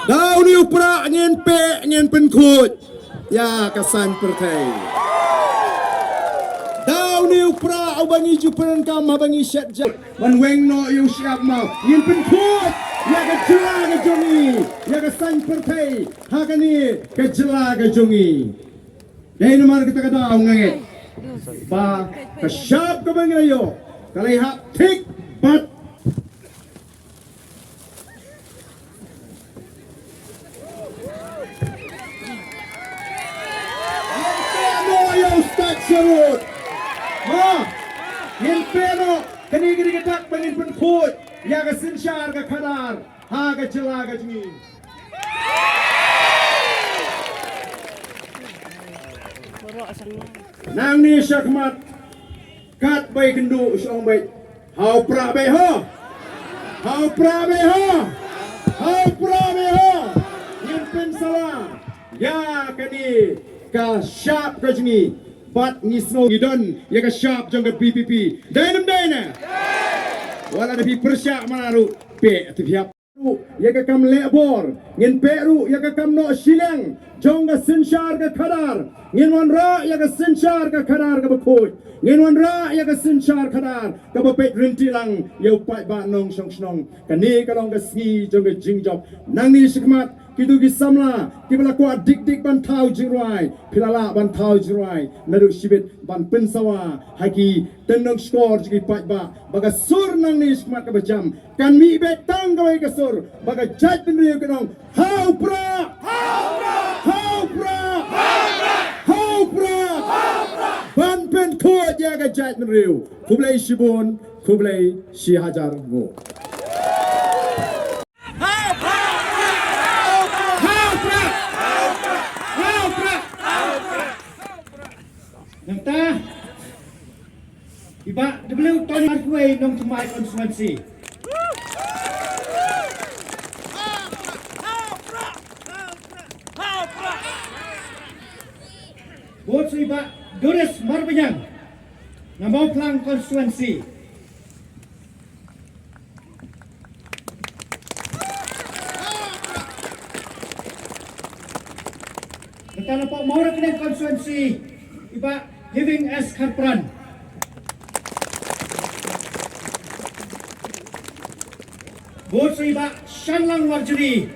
Đau niu pra ngien pe ngien pynkhuid ya kasan pertai. Đau niu pra abangi juperan kam abangi shat ja. Man weng no yu siap mau ngien pynkhuid ya ka jylla ka jongi ya kasan pertai hakani ka jylla ka jongi. Dai nomor kita kata nganget. Ba ka syap ka bangayo kalai hak tik bat Surut, yen pero kani ketak bangin pynkhuid ya ka sinsyar ka khadar ha ka jylla ka jongi. Nang ni syakmat kat bay kendu syong bay hau pra bay ho hau pra bay ho hau pra bay ho yen pen salah ya kani ka syap ka jongi. Bat ngisno ngidon ya ka syap jong ka VPP. Dainam daina. Wala na pi persyak manaru pe tiap ya ka kam lebor ngin peru ya ka kam no silang jong ka sinsyar ka khadar ngin wan ra ya ka sinsyar ka khadar ka bakhuid ngin wan ra ya ka sinsyar khadar ka bapet rinti lang ya upai ba nong song snong kani ka long ka sgi jong ka jingjob nang ni sikmat kitu ki samla ki bala ko dik dik ban thau jingrai pilala ban thau jingrai naru sibit ban pensawa haki tenong skor ji pai ba baga sur nang ni sikmat ka bajam kan mi betang ka ka sur baga jaj penriu ka nong hau pra ban pynkhuid ya ka jaj penriu kublai shibun kublai shi hajar go. Nanta, iba dibeliau Tony Markway nong Tumai konstituensi. Bot iba Doris Marbanyang, namau Plang konstituensi. Nanta nampak Maura kena konstituensi iba Giving S. Karpran. Bot iba Shanlang Marjorie,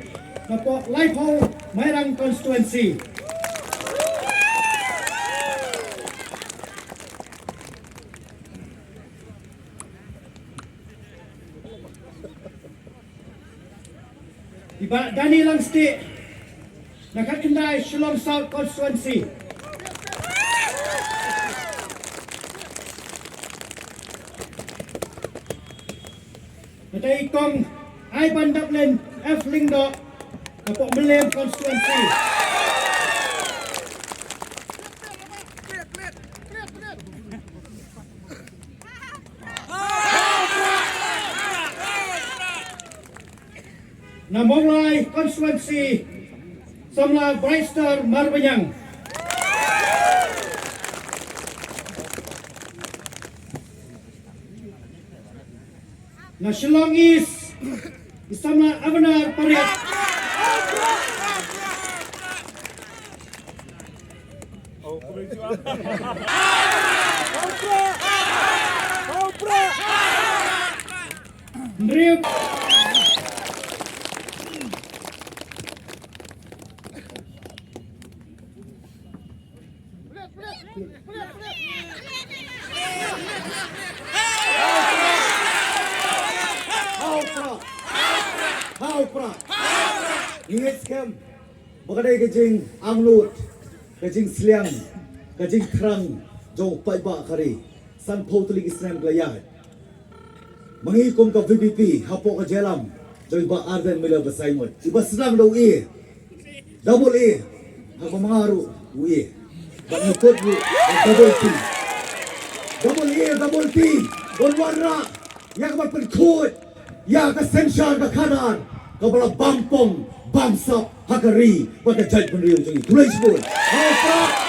nampak Laipau Mairang konstituensi. Iba Dani Langsti, nakat kendai Shillong South konstituensi. Natai kong ai bandap len F Lingdo kapok Melem konstituensi. Namonglai konstituensi Samla Brightstar Marbanyang. Na Shillong East Samla Avanar Pariat. Ndriuk Ingat scam, bakadai kajing amlut, kajing seliang, kajing terang, jauh pai bak kari, san pautulik Islam kelayat. Mengikum ke VPP, hapok ke jalam, jauh iba arden mila bersaimut. Iba sedang dah double hak mengaruh But you put you double T. Double A, double T. Bun warna. Yang kabar pynkhuid. Yang ka sensyan ka kanan. Kabala bampong, bamsap, hakari. Baka judge penriu jangi. Tulay sebut. How prah.